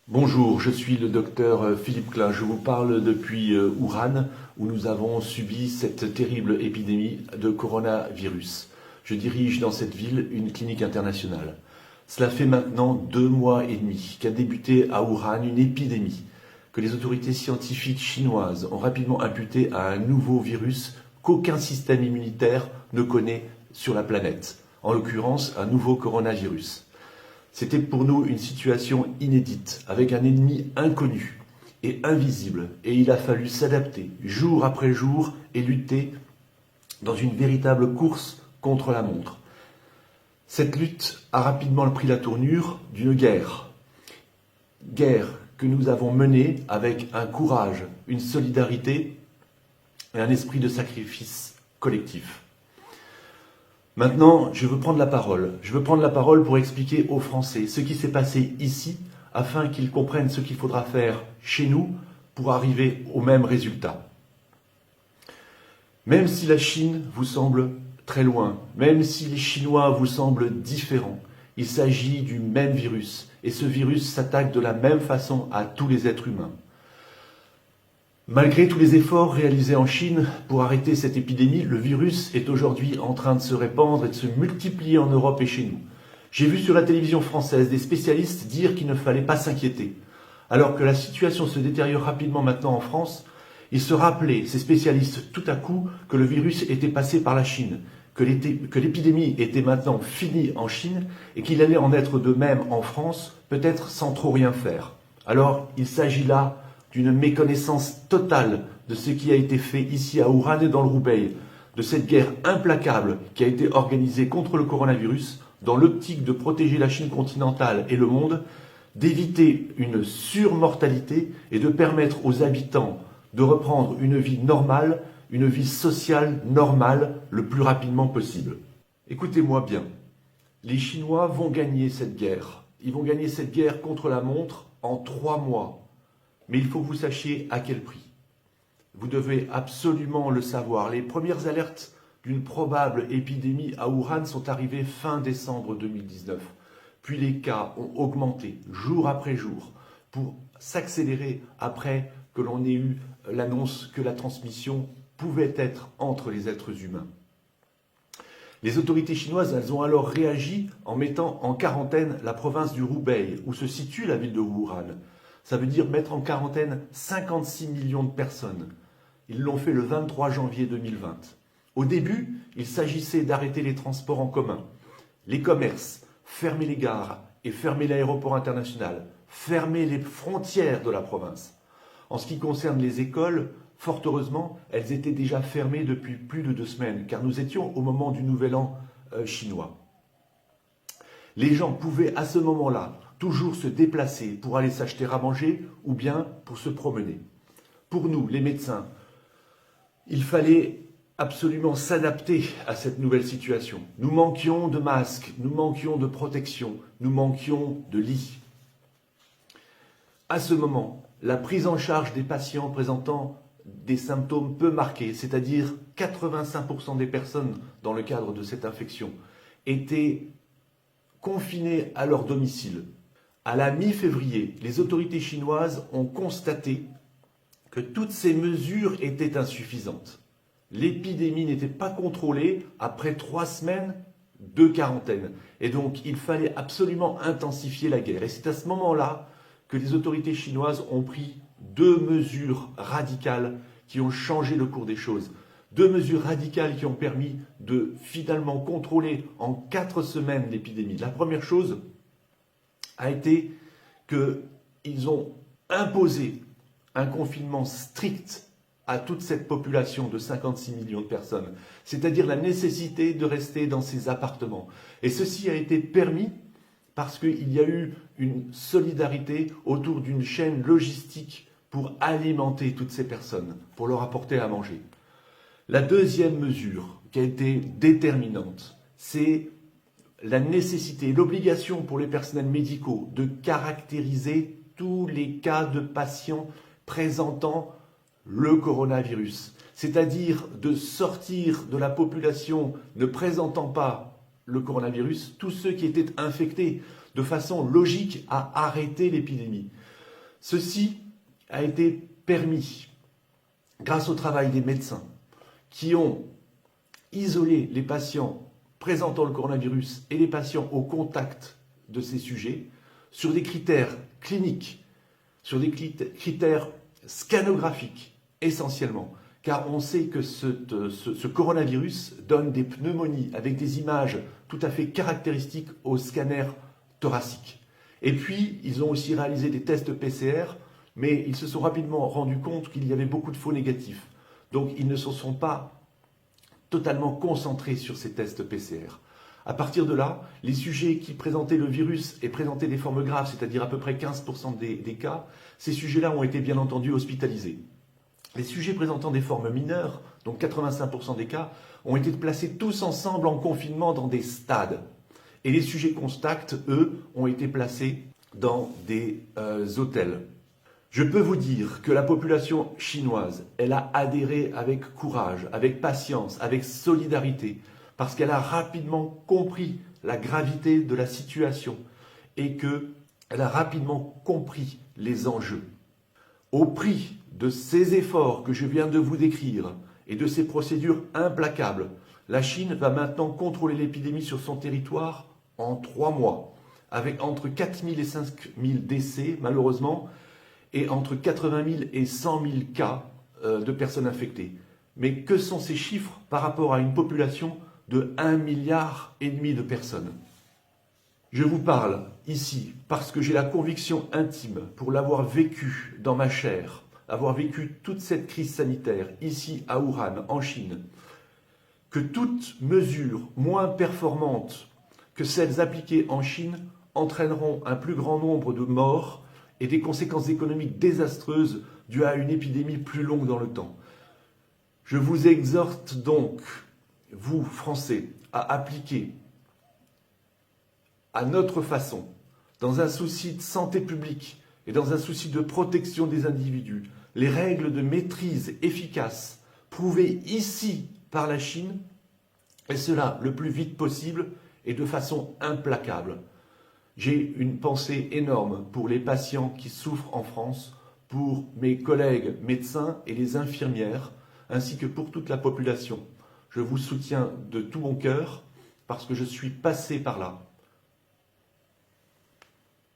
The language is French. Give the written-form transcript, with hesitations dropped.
Bonjour, je suis le docteur Philippe Klein. Je vous parle depuis Wuhan, où nous avons subi cette terrible épidémie de coronavirus. Je dirige dans cette ville une clinique internationale. Cela fait maintenant 2 mois et demi qu'a débuté à Wuhan une épidémie que les autorités scientifiques chinoises ont rapidement imputée à un nouveau virus qu'aucun système immunitaire ne connaît sur la planète, en l'occurrence un nouveau coronavirus. C'était pour nous une situation inédite, avec un ennemi inconnu et invisible, et il a fallu s'adapter jour après jour et lutter dans une véritable course contre la montre. Cette lutte a rapidement pris la tournure d'une guerre que nous avons menée avec un courage, une solidarité et un esprit de sacrifice collectif. Maintenant, je veux prendre la parole. Je veux prendre la parole pour expliquer aux Français ce qui s'est passé ici, afin qu'ils comprennent ce qu'il faudra faire chez nous pour arriver au même résultat. Même si la Chine vous semble très loin, même si les Chinois vous semblent différents, il s'agit du même virus, et ce virus s'attaque de la même façon à tous les êtres humains. Malgré tous les efforts réalisés en Chine pour arrêter cette épidémie, le virus est aujourd'hui en train de se répandre et de se multiplier en Europe et chez nous. J'ai vu sur la télévision française des spécialistes dire qu'il ne fallait pas s'inquiéter. Alors que la situation se détériore rapidement maintenant en France, ils se rappelaient, ces spécialistes, tout à coup, que le virus était passé par la Chine, que l'épidémie était maintenant finie en Chine et qu'il allait en être de même en France, peut-être sans trop rien faire. Alors, il s'agit là d'une méconnaissance totale de ce qui a été fait ici à Wuhan et dans le Roubaix, de cette guerre implacable qui a été organisée contre le coronavirus dans l'optique de protéger la Chine continentale et le monde, d'éviter une surmortalité et de permettre aux habitants de reprendre une vie normale, une vie sociale normale le plus rapidement possible. Écoutez-moi bien, les Chinois vont gagner cette guerre. Ils vont gagner cette guerre contre la montre en 3 mois. Mais il faut que vous sachiez à quel prix. Vous devez absolument le savoir. Les premières alertes d'une probable épidémie à Wuhan sont arrivées fin décembre 2019. Puis les cas ont augmenté jour après jour pour s'accélérer après que l'on ait eu l'annonce que la transmission pouvait être entre les êtres humains. Les autorités chinoises, elles ont alors réagi en mettant en quarantaine la province du Hubei, où se situe la ville de Wuhan. Ça veut dire mettre en quarantaine 56 millions de personnes. Ils l'ont fait le 23 janvier 2020. Au début, il s'agissait d'arrêter les transports en commun, les commerces, fermer les gares et fermer l'aéroport international, fermer les frontières de la province. En ce qui concerne les écoles, fort heureusement, elles étaient déjà fermées depuis plus de 2 semaines, car nous étions au moment du Nouvel An chinois. Les gens pouvaient à ce moment-là toujours se déplacer pour aller s'acheter à manger ou bien pour se promener. Pour nous, les médecins, il fallait absolument s'adapter à cette nouvelle situation. Nous manquions de masques, nous manquions de protection, nous manquions de lits. À ce moment, la prise en charge des patients présentant des symptômes peu marqués, c'est-à-dire 85% des personnes dans le cadre de cette infection, étaient confinés à leur domicile. À la mi-février, les autorités chinoises ont constaté que toutes ces mesures étaient insuffisantes. L'épidémie n'était pas contrôlée après 3 semaines de quarantaine. Et donc, il fallait absolument intensifier la guerre. Et c'est à ce moment-là que les autorités chinoises ont pris 2 mesures radicales qui ont changé le cours des choses. 2 mesures radicales qui ont permis de finalement contrôler en 4 semaines l'épidémie. La première chose a été qu'ils ont imposé un confinement strict à toute cette population de 56 millions de personnes, c'est-à-dire la nécessité de rester dans ces appartements. Et ceci a été permis parce qu'il y a eu une solidarité autour d'une chaîne logistique pour alimenter toutes ces personnes, pour leur apporter à manger. La deuxième mesure qui a été déterminante, c'est la nécessité, l'obligation pour les personnels médicaux de caractériser tous les cas de patients présentant le coronavirus, c'est-à-dire de sortir de la population ne présentant pas le coronavirus tous ceux qui étaient infectés, de façon logique à arrêter l'épidémie. Ceci a été permis grâce au travail des médecins qui ont isolé les patients présentant le coronavirus et les patients au contact de ces sujets sur des critères cliniques, sur des critères scanographiques essentiellement, car on sait que ce coronavirus donne des pneumonies avec des images tout à fait caractéristiques au scanner thoracique. Et puis, ils ont aussi réalisé des tests PCR, mais ils se sont rapidement rendus compte qu'il y avait beaucoup de faux négatifs. Donc, ils ne se sont pas totalement concentrés sur ces tests PCR. À partir de là, les sujets qui présentaient le virus et présentaient des formes graves, c'est-à-dire à peu près 15% des cas, ces sujets-là ont été bien entendu hospitalisés. Les sujets présentant des formes mineures, donc 85% des cas, ont été placés tous ensemble en confinement dans des stades. Et les sujets contacts, eux, ont été placés dans des hôtels. Je peux vous dire que la population chinoise, elle a adhéré avec courage, avec patience, avec solidarité, parce qu'elle a rapidement compris la gravité de la situation et qu'elle a rapidement compris les enjeux. Au prix de ces efforts que je viens de vous décrire et de ces procédures implacables, la Chine va maintenant contrôler l'épidémie sur son territoire en 3 mois, avec entre 4 000 et 5 000 décès, malheureusement, et entre 80 000 et 100 000 cas de personnes infectées. Mais que sont ces chiffres par rapport à une population de 1,5 milliard de personnes? Je vous parle ici parce que j'ai la conviction intime, pour l'avoir vécu dans ma chair, avoir vécu toute cette crise sanitaire ici à Wuhan, en Chine, que toute mesure moins performante que celles appliquées en Chine entraîneront un plus grand nombre de morts et des conséquences économiques désastreuses dues à une épidémie plus longue dans le temps. Je vous exhorte donc, vous, Français, à appliquer à notre façon, dans un souci de santé publique et dans un souci de protection des individus, les règles de maîtrise efficaces prouvées ici par la Chine, et cela le plus vite possible et de façon implacable. J'ai une pensée énorme pour les patients qui souffrent en France, pour mes collègues médecins et les infirmières, ainsi que pour toute la population. Je vous soutiens de tout mon cœur parce que je suis passé par là.